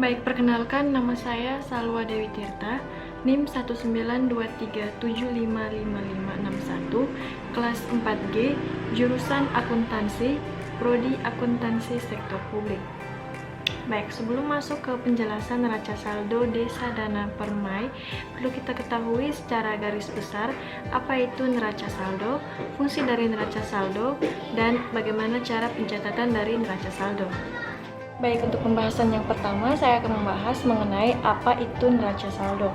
Baik, perkenalkan nama saya Salwa Dewi Tirta, NIM 19237555561, kelas 4G, jurusan Akuntansi, Prodi Akuntansi Sektor Publik. Baik, sebelum masuk ke penjelasan neraca saldo desa dana permai, perlu kita ketahui secara garis besar apa itu neraca saldo, fungsi dari neraca saldo, dan bagaimana cara pencatatan dari neraca saldo. Baik, untuk pembahasan yang pertama, saya akan membahas mengenai apa itu neraca saldo.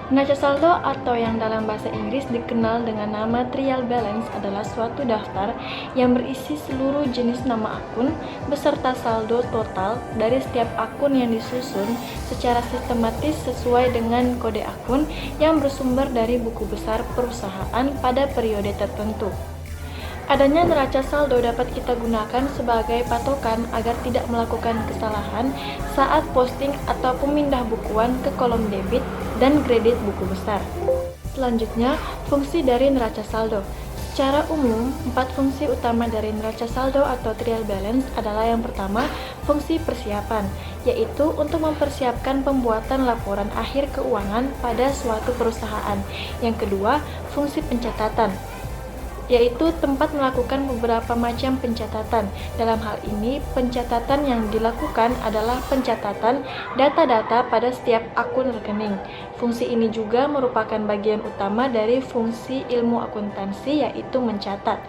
Neraca saldo atau yang dalam bahasa Inggris dikenal dengan nama trial balance adalah suatu daftar yang berisi seluruh jenis nama akun beserta saldo total dari setiap akun yang disusun secara sistematis sesuai dengan kode akun yang bersumber dari buku besar perusahaan pada periode tertentu. Adanya neraca saldo dapat kita gunakan sebagai patokan agar tidak melakukan kesalahan saat posting atau pemindah bukuan ke kolom debit dan kredit buku besar. Selanjutnya, fungsi dari neraca saldo. Secara umum, 4 fungsi utama dari neraca saldo atau trial balance adalah yang pertama, fungsi persiapan, yaitu untuk mempersiapkan pembuatan laporan akhir keuangan pada suatu perusahaan. Yang kedua, fungsi pencatatan, yaitu tempat melakukan beberapa macam pencatatan. Dalam hal ini, pencatatan yang dilakukan adalah pencatatan data-data pada setiap akun rekening. Fungsi ini juga merupakan bagian utama dari fungsi ilmu akuntansi, yaitu mencatat.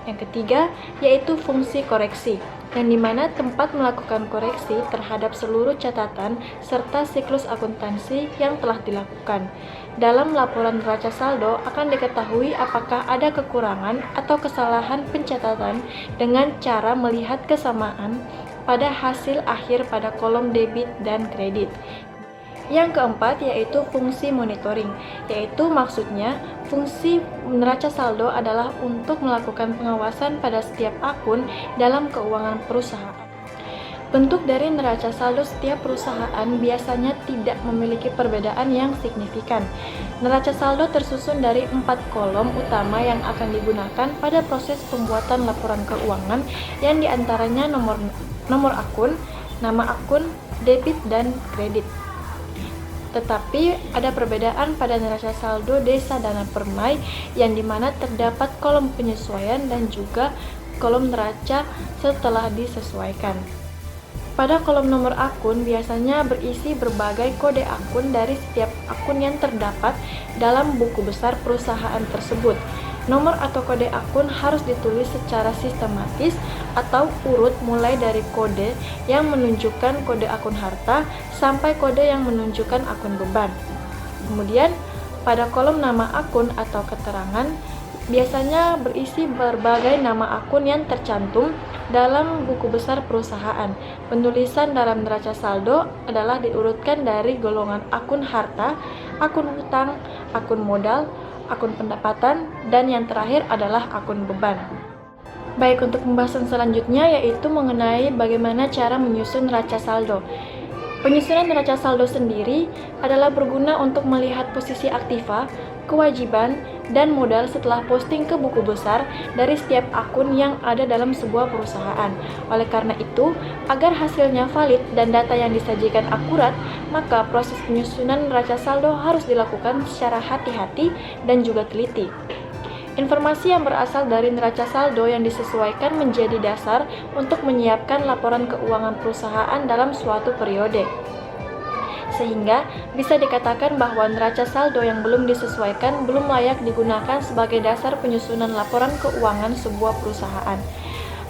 Yang ketiga, yaitu fungsi koreksi, yang dimana tempat melakukan koreksi terhadap seluruh catatan serta siklus akuntansi yang telah dilakukan. Dalam laporan neraca saldo akan diketahui apakah ada kekurangan atau kesalahan pencatatan dengan cara melihat kesamaan pada hasil akhir pada kolom debit dan kredit. Yang keempat yaitu fungsi monitoring, yaitu maksudnya fungsi neraca saldo adalah untuk melakukan pengawasan pada setiap akun dalam keuangan perusahaan. Bentuk dari neraca saldo setiap perusahaan biasanya tidak memiliki perbedaan yang signifikan. Neraca saldo tersusun dari 4 kolom utama yang akan digunakan pada proses pembuatan laporan keuangan yang diantaranya nomor akun, nama akun, debit, dan kredit. Tetapi ada perbedaan pada neraca saldo desa dana permai yang dimana terdapat kolom penyesuaian dan juga kolom neraca setelah disesuaikan. Pada kolom nomor akun biasanya berisi berbagai kode akun dari setiap akun yang terdapat dalam buku besar perusahaan tersebut. Nomor atau kode akun harus ditulis secara sistematis atau urut mulai dari kode yang menunjukkan kode akun harta sampai kode yang menunjukkan akun beban. Kemudian, pada kolom nama akun atau keterangan biasanya berisi berbagai nama akun yang tercantum dalam buku besar perusahaan. Penulisan dalam neraca saldo adalah diurutkan dari golongan akun harta, akun hutang, akun modal, akun pendapatan, dan yang terakhir adalah akun beban. Baik, untuk pembahasan selanjutnya yaitu mengenai bagaimana cara menyusun neraca saldo. Penyusunan neraca saldo sendiri adalah berguna untuk melihat posisi aktiva, kewajiban, dan modal setelah posting ke buku besar dari setiap akun yang ada dalam sebuah perusahaan. Oleh karena itu, agar hasilnya valid dan data yang disajikan akurat, maka proses penyusunan neraca saldo harus dilakukan secara hati-hati dan juga teliti. Informasi yang berasal dari neraca saldo yang disesuaikan menjadi dasar untuk menyiapkan laporan keuangan perusahaan dalam suatu periode. Sehingga bisa dikatakan bahwa neraca saldo yang belum disesuaikan belum layak digunakan sebagai dasar penyusunan laporan keuangan sebuah perusahaan.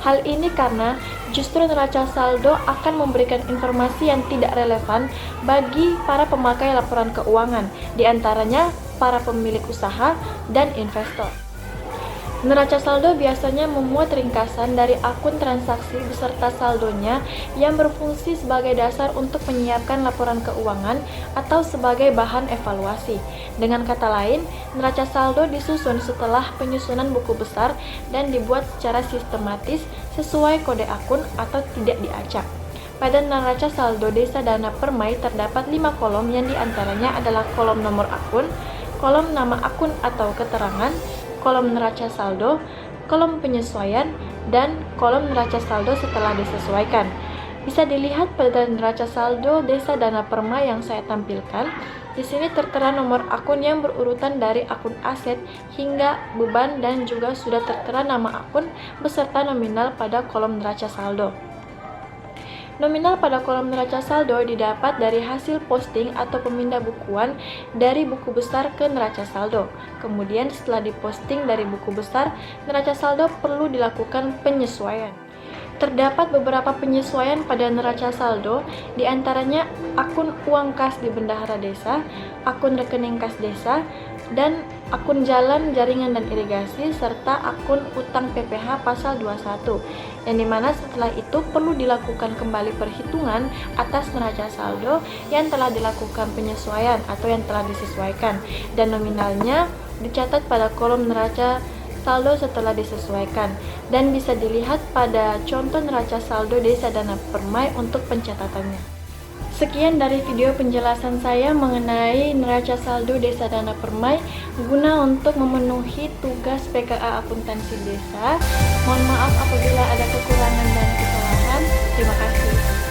Hal ini karena justru neraca saldo akan memberikan informasi yang tidak relevan bagi para pemakai laporan keuangan, di antaranya para pemilik usaha dan investor. Neraca saldo biasanya memuat ringkasan dari akun transaksi beserta saldonya yang berfungsi sebagai dasar untuk menyiapkan laporan keuangan atau sebagai bahan evaluasi. Dengan kata lain, neraca saldo disusun setelah penyusunan buku besar dan dibuat secara sistematis sesuai kode akun atau tidak diacak. Pada neraca saldo desa dana permai terdapat 5 kolom yang diantaranya adalah kolom nomor akun, kolom nama akun atau keterangan, kolom neraca saldo, kolom penyesuaian, dan kolom neraca saldo setelah disesuaikan. Bisa dilihat pada neraca saldo Desa Dana Permai yang saya tampilkan. Di sini tertera nomor akun yang berurutan dari akun aset hingga beban dan juga sudah tertera nama akun beserta nominal pada kolom neraca saldo. Nominal pada kolom neraca saldo didapat dari hasil posting atau pemindah bukuan dari buku besar ke neraca saldo. Kemudian setelah diposting dari buku besar, neraca saldo perlu dilakukan penyesuaian. Terdapat beberapa penyesuaian pada neraca saldo, diantaranya akun uang kas di bendahara desa, akun rekening kas desa, dan akun jalan, jaringan, dan irigasi, serta akun utang PPh pasal 21, yang dimana setelah itu perlu dilakukan kembali perhitungan atas neraca saldo yang telah dilakukan penyesuaian atau yang telah disesuaikan, dan nominalnya dicatat pada kolom neraca saldo setelah disesuaikan, dan bisa dilihat pada contoh neraca saldo Desa Dana Permai untuk pencatatannya. Sekian dari video penjelasan saya mengenai neraca saldo Desa Dana Permai guna untuk memenuhi tugas PKA Akuntansi Desa. Mohon maaf apabila ada kekurangan dan kesalahan. Terima kasih.